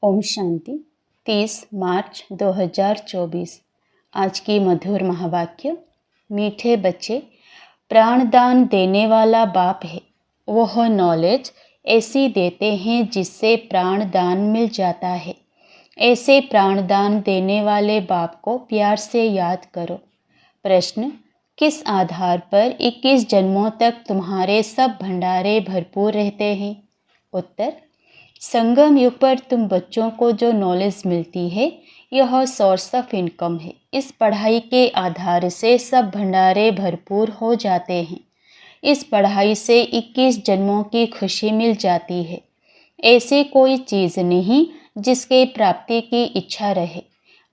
ओम शांति। 30 मार्च 2024। आज की मधुर महावाक्य। मीठे बच्चे, प्राणदान देने वाला बाप है। वह नॉलेज ऐसी देते हैं जिससे प्राणदान मिल जाता है। ऐसे प्राणदान देने वाले बाप को प्यार से याद करो। प्रश्न, किस आधार पर 21 जन्मों तक तुम्हारे सब भंडारे भरपूर रहते हैं? उत्तर, संगम युग पर तुम बच्चों को जो नॉलेज मिलती है यह सोर्स ऑफ इनकम है। इस पढ़ाई के आधार से सब भंडारे भरपूर हो जाते हैं। इस पढ़ाई से 21 जन्मों की खुशी मिल जाती है। ऐसी कोई चीज़ नहीं जिसके प्राप्ति की इच्छा रहे।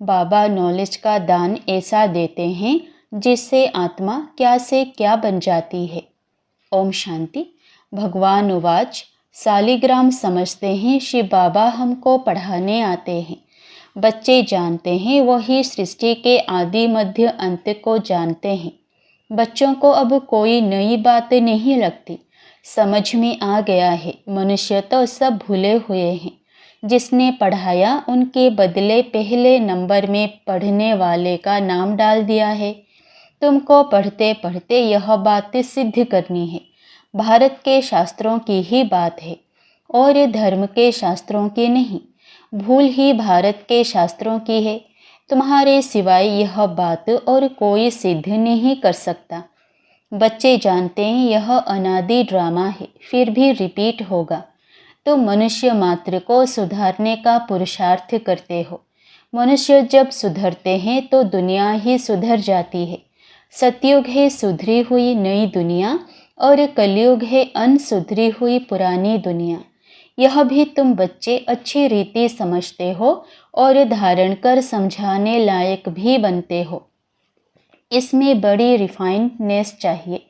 बाबा नॉलेज का दान ऐसा देते हैं जिससे आत्मा क्या से क्या बन जाती है। ओम शांति। भगवान उवाच, सालिग्राम समझते हैं शिव बाबा हमको पढ़ाने आते हैं। बच्चे जानते हैं वही सृष्टि के आदि मध्य अंत को जानते हैं। बच्चों को अब कोई नई बात नहीं लगती, समझ में आ गया है। मनुष्य तो सब भूले हुए हैं। जिसने पढ़ाया उनके बदले पहले नंबर में पढ़ने वाले का नाम डाल दिया है। तुमको पढ़ते पढ़ते यह बात सिद्ध करनी है। भारत के शास्त्रों की ही बात है और ये धर्म के शास्त्रों की नहीं। भूल ही भारत के शास्त्रों की है। तुम्हारे सिवाय यह बात और कोई सिद्ध नहीं कर सकता। बच्चे जानते हैं यह अनादि ड्रामा है, फिर भी रिपीट होगा। तुम मनुष्य मात्र को सुधारने का पुरुषार्थ करते हो। मनुष्य जब सुधरते हैं तो दुनिया ही सुधर जाती है। सतयुग है सुधरी हुई नई दुनिया और कलयुग है अनसुधरी हुई पुरानी दुनिया। यह भी तुम बच्चे अच्छी रीति समझते हो और धारण कर समझाने लायक भी बनते हो। इसमें बड़ी रिफाइननेस चाहिए।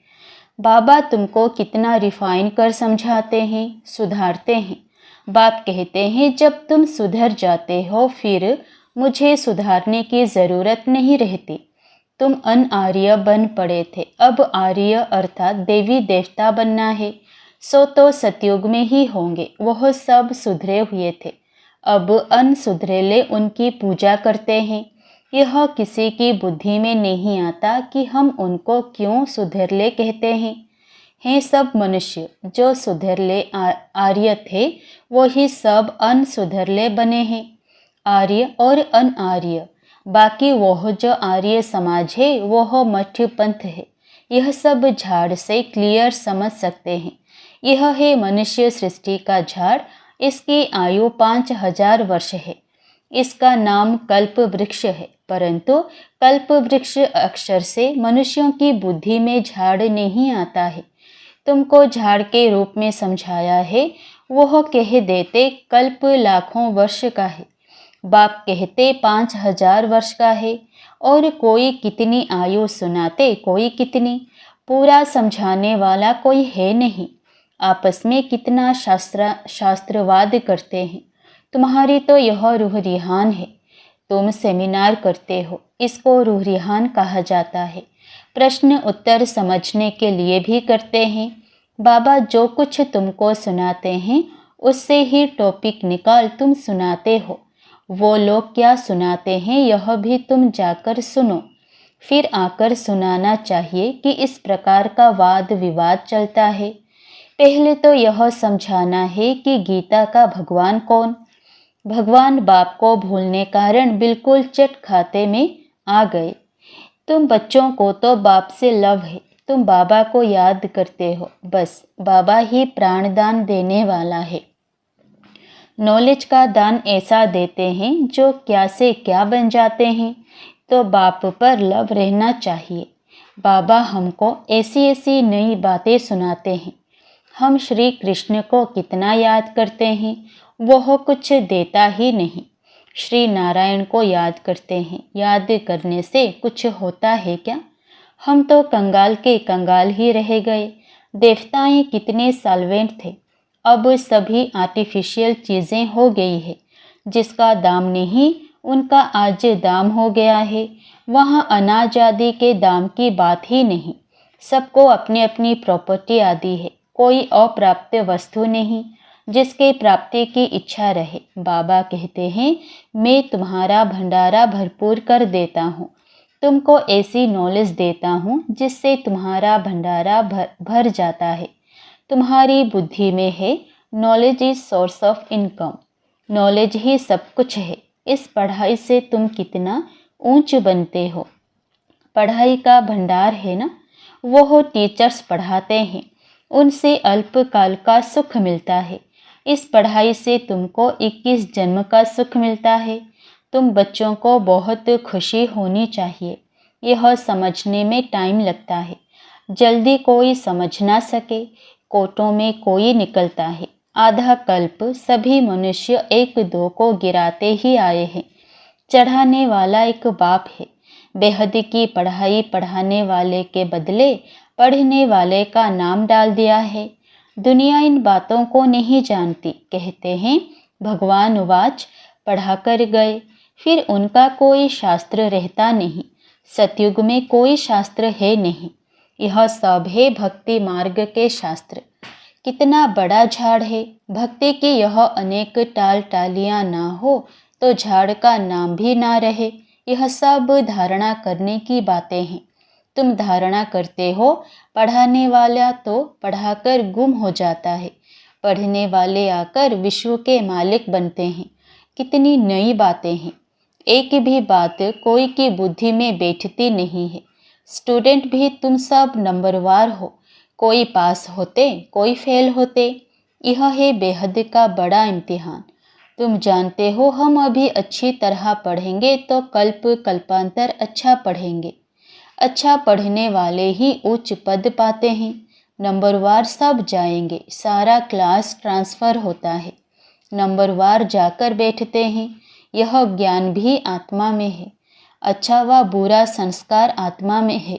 बाबा तुमको कितना रिफाइन कर समझाते हैं, सुधारते हैं। बाप कहते हैं जब तुम सुधर जाते हो फिर मुझे सुधारने की ज़रूरत नहीं रहती। तुम अनआर्य बन पड़े थे, अब आर्य अर्थात देवी देवता बनना है। सो तो सतयुग में ही होंगे। वह सब सुधरे हुए थे, अब अनसुधरेले उनकी पूजा करते हैं। यह किसी की बुद्धि में नहीं आता कि हम उनको क्यों सुधरले कहते हैं सब मनुष्य जो सुधरले आर्य थे वही सब अनसुधरले बने हैं। आर्य और अनआर्य, बाकी वह जो आर्य समाज है वह मठ पंथ है। यह सब झाड़ से क्लियर समझ सकते हैं। यह है मनुष्य सृष्टि का झाड़। इसकी आयु 5000 वर्ष है। इसका नाम कल्प वृक्ष है, परंतु कल्प वृक्ष अक्षर से मनुष्यों की बुद्धि में झाड़ नहीं आता है। तुमको झाड़ के रूप में समझाया है, वह कह देते कल्प लाखों वर्ष का है। बाप कहते 5000 वर्ष का है और कोई कितनी आयु सुनाते, कोई कितनी। पूरा समझाने वाला कोई है नहीं। आपस में कितना शास्त्रवाद करते हैं। तुम्हारी तो यह रूह रिहान है। तुम सेमिनार करते हो, इसको रूह रिहान कहा जाता है। प्रश्न उत्तर समझने के लिए भी करते हैं। बाबा जो कुछ तुमको सुनाते हैं उससे ही टॉपिक निकाल तुम सुनाते हो। वो लोग क्या सुनाते हैं यह भी तुम जाकर सुनो। फिर आकर सुनाना चाहिए कि इस प्रकार का वाद विवाद चलता है। पहले तो यह समझाना है कि गीता का भगवान कौन। भगवान बाप को भूलने कारण बिल्कुल चट खाते में आ गए। तुम बच्चों को तो बाप से लव है, तुम बाबा को याद करते हो। बस बाबा ही प्राणदान देने वाला है। नॉलेज का दान ऐसा देते हैं जो क्या से क्या बन जाते हैं। तो बाप पर लव रहना चाहिए। बाबा हमको ऐसी ऐसी नई बातें सुनाते हैं। हम श्री कृष्ण को कितना याद करते हैं, वह कुछ देता ही नहीं। श्री नारायण को याद करते हैं, याद करने से कुछ होता है क्या? हम तो कंगाल के कंगाल ही रह गए। देवताएं कितने साल्वेंट थे, अब सभी आर्टिफिशियल चीज़ें हो गई है। जिसका दाम नहीं उनका आज दाम हो गया है। वहाँ अनाज आदि के दाम की बात ही नहीं। सबको अपनी अपनी प्रॉपर्टी आदि है, कोई अप्राप्य वस्तु नहीं। जिसके प्राप्ति की इच्छा रहे। बाबा कहते हैं, मैं तुम्हारा भंडारा भरपूर कर देता हूँ, तुमको ऐसी नॉलेज देता हूँ जिससे तुम्हारा भंडारा भर जाता है। तुम्हारी बुद्धि में है, knowledge is source of income, knowledge ही सब कुछ है। इस पढ़ाई से तुम कितना ऊंच बनते हो। पढ़ाई का भंडार है ना, वो टीचर्स पढ़ाते हैं, उनसे अल्पकाल का सुख मिलता है। इस पढ़ाई से तुमको 21 जन्म का सुख मिलता है। तुम बच्चों को बहुत खुशी होनी चाहिए। यह समझने में टाइम लगता है, जल्दी कोई समझ ना सके, कोटों में कोई निकलता है। आधा कल्प सभी मनुष्य एक दो को गिराते ही आए हैं। चढ़ाने वाला एक बाप है। बेहद की पढ़ाई पढ़ाने वाले के बदले पढ़ने वाले का नाम डाल दिया है। दुनिया इन बातों को नहीं जानती। कहते हैं, भगवान उवाच, पढ़ा कर गए, फिर उनका कोई शास्त्र रहता नहीं। सतयुग में कोई शास्त्र है नहीं। यह सब है भक्ति मार्ग के शास्त्र। कितना बड़ा झाड़ है। भक्ति की यह अनेक टाल टालियाँ ना हो तो झाड़ का नाम भी ना रहे। यह सब धारणा करने की बातें हैं। तुम धारणा करते हो, पढ़ाने वाला तो पढ़ाकर गुम हो जाता है, पढ़ने वाले आकर विश्व के मालिक बनते हैं। कितनी नई बातें हैं। एक भी बात कोई की बुद्धि में बैठती नहीं है। स्टूडेंट भी तुम सब नंबरवार हो, कोई पास होते, कोई फेल होते। यह है बेहद का बड़ा इम्तिहान। तुम जानते हो, हम अभी अच्छी तरह पढ़ेंगे तो कल्प कल्पांतर अच्छा पढ़ेंगे। अच्छा पढ़ने वाले ही उच्च पद पाते हैं। नंबरवार सब जाएंगे, सारा क्लास ट्रांसफ़र होता है, नंबरवार जाकर बैठते हैं। यह ज्ञान भी आत्मा में है। अच्छा व बुरा संस्कार आत्मा में है।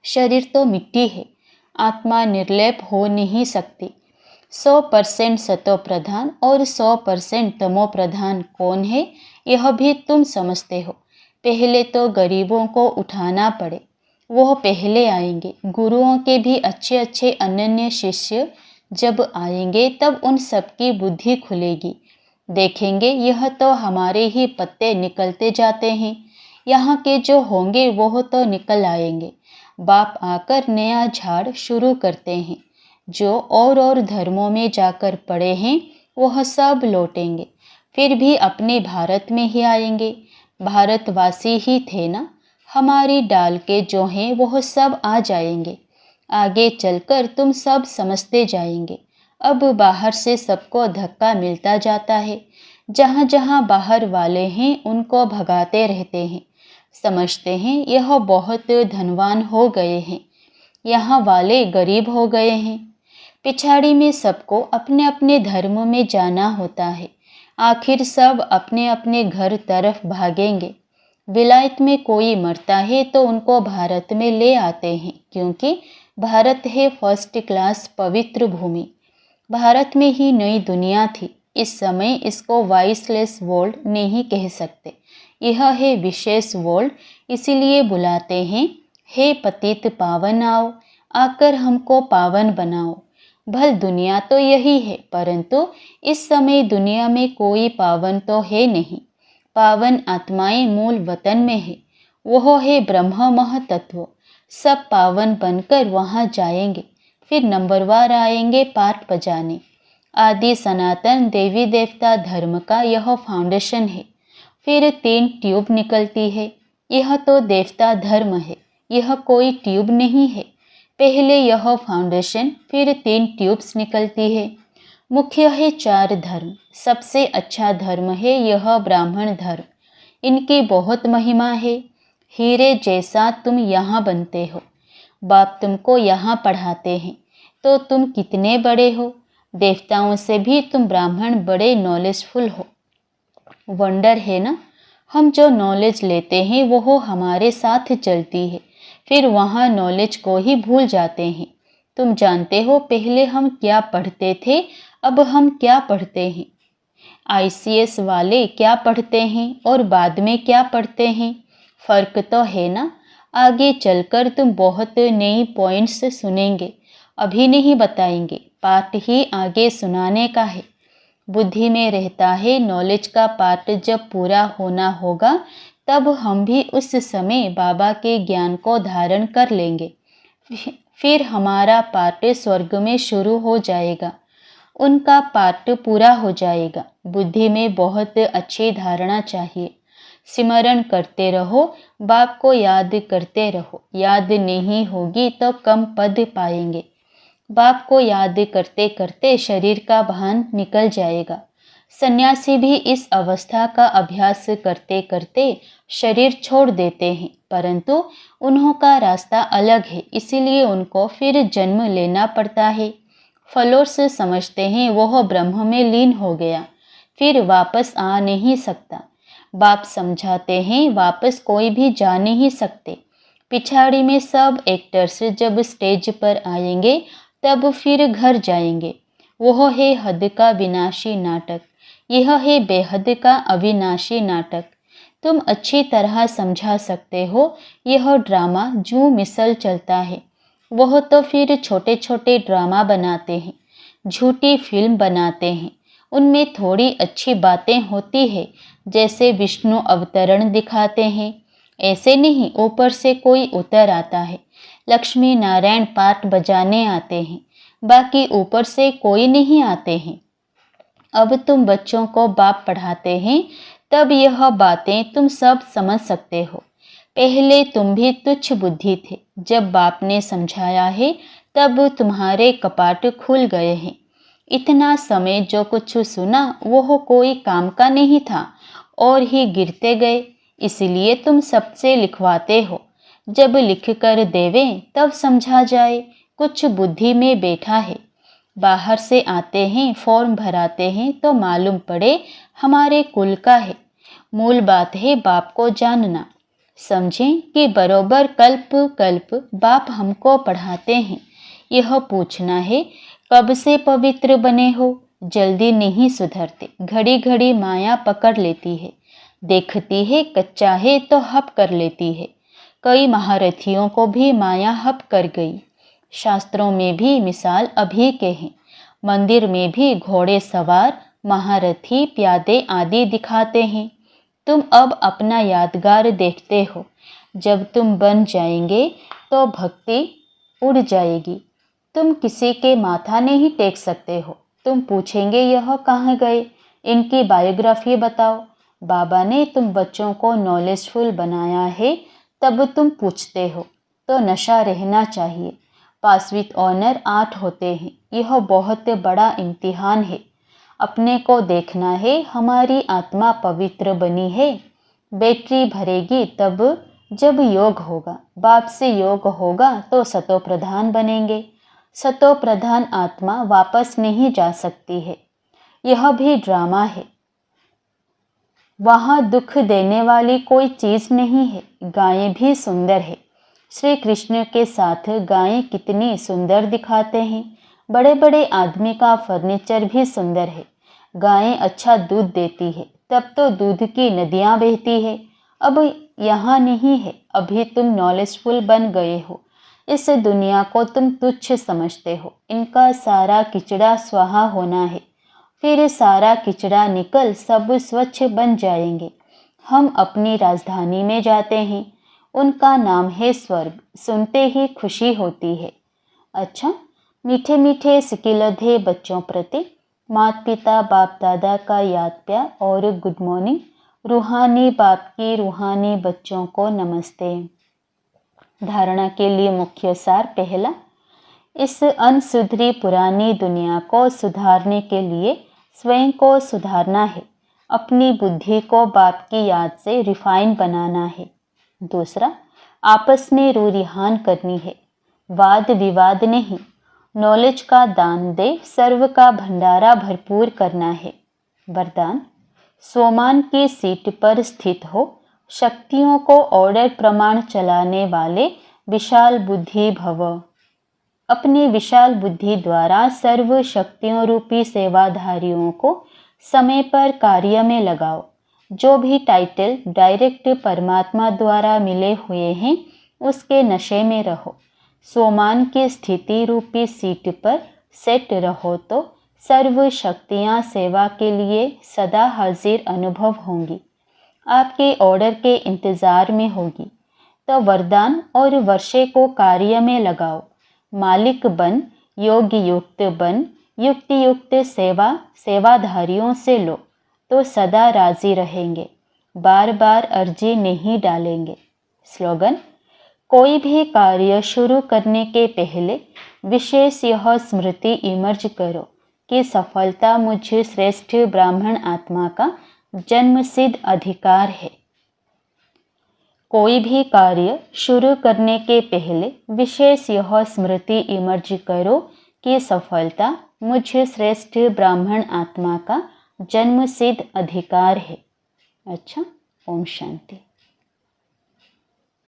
शरीर तो मिट्टी है, आत्मा निर्लेप हो नहीं सकती। 100% सतो प्रधान और 100% तमो प्रधान कौन है, यह भी तुम समझते हो। पहले तो गरीबों को उठाना पड़े, वह पहले आएंगे। गुरुओं के भी अच्छे अच्छे अनन्य शिष्य जब आएंगे तब उन सबकी बुद्धि खुलेगी। देखेंगे, यह तो हमारे ही पत्ते निकलते जाते हैं, यहाँ के जो होंगे वह तो निकल आएंगे। बाप आकर नया झाड़ शुरू करते हैं। जो और धर्मों में जाकर पड़े हैं वह सब लौटेंगे, फिर भी अपने भारत में ही आएंगे। भारतवासी ही थे ना, हमारी डाल के जो हैं वह सब आ जाएंगे। आगे चलकर तुम सब समझते जाएंगे। अब बाहर से सबको धक्का मिलता जाता है। जहाँ जहाँ बाहर वाले हैं उनको भगाते रहते हैं। समझते हैं यह बहुत धनवान हो गए हैं, यहाँ वाले गरीब हो गए हैं। पिछाड़ी में सबको अपने अपने धर्म में जाना होता है। आखिर सब अपने अपने घर तरफ भागेंगे। विलायत में कोई मरता है तो उनको भारत में ले आते हैं, क्योंकि भारत है फर्स्ट क्लास पवित्र भूमि। भारत में ही नई दुनिया थी। इस समय इसको वाइसलेस वर्ल्ड नहीं कह सकते, यह है विशेष वर्ल्ड। इसीलिए बुलाते हैं, हे पतित पावन आओ, आकर हमको पावन बनाओ। भल दुनिया तो यही है, परंतु इस समय दुनिया में कोई पावन तो है नहीं। पावन आत्माएं मूल वतन में है, वह है ब्रह्म महतत्व। सब पावन बनकर वहाँ जाएंगे, फिर नंबरवार आएंगे पाठ बजाने। आदि सनातन देवी देवता धर्म का यह फाउंडेशन है। फिर 3 ट्यूब निकलती है। यह तो देवता धर्म है, यह कोई ट्यूब नहीं है। पहले यह फाउंडेशन, फिर 3 ट्यूब्स निकलती है। मुख्य है 4 धर्म। सबसे अच्छा धर्म है यह ब्राह्मण धर्म। इनकी बहुत महिमा है। हीरे जैसा तुम यहाँ बनते हो। बाप तुमको यहाँ पढ़ाते हैं तो तुम कितने बड़े हो। देवताओं से भी तुम ब्राह्मण बड़े नॉलेजफुल हो। वंडर है ना, हम जो नॉलेज लेते हैं वो हमारे साथ चलती है, फिर वहाँ नॉलेज को ही भूल जाते हैं। तुम जानते हो पहले हम क्या पढ़ते थे, अब हम क्या पढ़ते हैं। ICS वाले क्या पढ़ते हैं और बाद में क्या पढ़ते हैं, फ़र्क तो है ना। आगे चलकर तुम बहुत नई पॉइंट्स सुनेंगे, अभी नहीं बताएंगे। पाठ ही आगे सुनाने का है। बुद्धि में रहता है, नॉलेज का पाठ जब पूरा होना होगा तब हम भी उस समय बाबा के ज्ञान को धारण कर लेंगे। फिर हमारा पाठ स्वर्ग में शुरू हो जाएगा, उनका पाठ पूरा हो जाएगा। बुद्धि में बहुत अच्छी धारणा चाहिए। सिमरण करते रहो, बाप को याद करते रहो। याद नहीं होगी तो कम पद पाएंगे। बाप को याद करते करते शरीर का भान निकल जाएगा। सन्यासी भी इस अवस्था का अभ्यास करते करते शरीर छोड़ देते हैं, परंतु उन्हों का रास्ता अलग है, इसीलिए उनको फिर जन्म लेना पड़ता है। फलों से समझते हैं वह ब्रह्म में लीन हो गया, फिर वापस आ नहीं सकता। बाप समझाते हैं वापस कोई भी जा नहीं सकते। पिछाड़ी में सब एक्टर्स जब स्टेज पर आएंगे तब फिर घर जाएंगे। वह है हद का विनाशी नाटक, यह है बेहद का अविनाशी नाटक। तुम अच्छी तरह समझा सकते हो, यह ड्रामा जो मिसल चलता है वह तो फिर छोटे छोटे ड्रामा बनाते हैं, झूठी फिल्म बनाते हैं। उनमें थोड़ी अच्छी बातें होती है, जैसे विष्णु अवतरण दिखाते हैं, ऐसे नहीं ऊपर से कोई उतर आता है। लक्ष्मी नारायण पाठ बजाने आते हैं, बाकी ऊपर से कोई नहीं आते हैं। अब तुम बच्चों को बाप पढ़ाते हैं, तब यह बातें तुम सब समझ सकते हो। पहले तुम भी तुच्छ बुद्धि थे, जब बाप ने समझाया है तब तुम्हारे कपाट खुल गए हैं। इतना समय जो कुछ सुना वह कोई काम का नहीं था और ही गिरते गए, इसलिए तुम सबसे लिखवाते हो। जब लिख कर देवें तब समझा जाए कुछ बुद्धि में बैठा है। बाहर से आते हैं, फॉर्म भराते हैं तो मालूम पड़े हमारे कुल का है। मूल बात है बाप को जानना। समझें कि बरोबर कल्प कल्प बाप हमको पढ़ाते हैं। यह पूछना है कब से पवित्र बने हो। जल्दी नहीं सुधरते, घड़ी घड़ी माया पकड़ लेती है, देखती है कच्चा है तो हप कर लेती है। कई महारथियों को भी माया हप कर गई। शास्त्रों में भी मिसाल अभी के हैं। मंदिर में भी घोड़े सवार, महारथी, प्यादे आदि दिखाते हैं। तुम अब अपना यादगार देखते हो। जब तुम बन जाएंगे तो भक्ति उड़ जाएगी। तुम किसी के माथा नहीं टेक सकते हो। तुम पूछेंगे यह कहाँ गए, इनकी बायोग्राफी बताओ। बाबा ने तुम बच्चों को नॉलेजफुल बनाया है, तब तुम पूछते हो। तो नशा रहना चाहिए। पास विद ऑनर 8 होते हैं। यह बहुत बड़ा इम्तिहान है। अपने को देखना है, हमारी आत्मा पवित्र बनी है। बैटरी भरेगी तब जब योग होगा। बाप से योग होगा तो सतो प्रधान बनेंगे। सतो प्रधान आत्मा वापस नहीं जा सकती है। यह भी ड्रामा है। वहाँ दुख देने वाली कोई चीज़ नहीं है। गायें भी सुंदर है। श्री कृष्ण के साथ गायें कितनी सुंदर दिखाते हैं। बड़े बड़े आदमी का फर्नीचर भी सुंदर है। गायें अच्छा दूध देती है, तब तो दूध की नदियाँ बहती है। अब यहाँ नहीं है। अभी तुम नॉलेजफुल बन गए हो। इस दुनिया को तुम तुच्छ समझते हो। इनका सारा किचड़ा स्वाहा होना है, फिर सारा किचड़ा निकल सब स्वच्छ बन जाएंगे। हम अपनी राजधानी में जाते हैं, उनका नाम है स्वर्ग। सुनते ही खुशी होती है। अच्छा, मीठे मीठे सिकिलधे बच्चों प्रति माता पिता बाप दादा का याद प्यार और गुड मॉर्निंग। रूहानी बाप की रूहानी बच्चों को नमस्ते। धारणा के लिए मुख्य सार पहला, इस अनसुधरी पुरानी दुनिया को सुधारने के लिए स्वयं को सुधारना है। अपनी बुद्धि को बाप की याद से रिफाइन बनाना है। दूसरा, आपस में रो रिहान करनी है, वाद विवाद नहीं। नॉलेज का दान दे, सर्व का भंडारा भरपूर करना है। वरदान, सोमान की सीट पर स्थित हो, शक्तियों को ऑर्डर प्रमाण चलाने वाले विशाल बुद्धि भव। अपनी विशाल बुद्धि द्वारा सर्व शक्तियों रूपी सेवाधारियों को समय पर कार्य में लगाओ। जो भी टाइटल डायरेक्ट परमात्मा द्वारा मिले हुए हैं, उसके नशे में रहो। सोमान की स्थिति रूपी सीट पर सेट रहो तो सर्व शक्तियाँ सेवा के लिए सदा हाजिर अनुभव होंगी, आपके ऑर्डर के इंतज़ार में होगी। तो वरदान और वर्षे को कार्य में लगाओ, मालिक बन, योग्य युक्त बन, युक्ति युक्त सेवा सेवाधारियों से लो तो सदा राजी रहेंगे, बार बार अर्जी नहीं डालेंगे। स्लोगन: कोई भी कार्य शुरू करने के पहले विशेष यह स्मृति इमर्ज करो कि सफलता मुझ श्रेष्ठ ब्राह्मण आत्मा का जन्मसिद्ध अधिकार है। कोई भी कार्य शुरू करने के पहले विशेष यह स्मृति इमर्ज करो कि सफलता मुझ श्रेष्ठ ब्राह्मण आत्मा का जन्मसिद्ध अधिकार है। अच्छा, ओम शांति।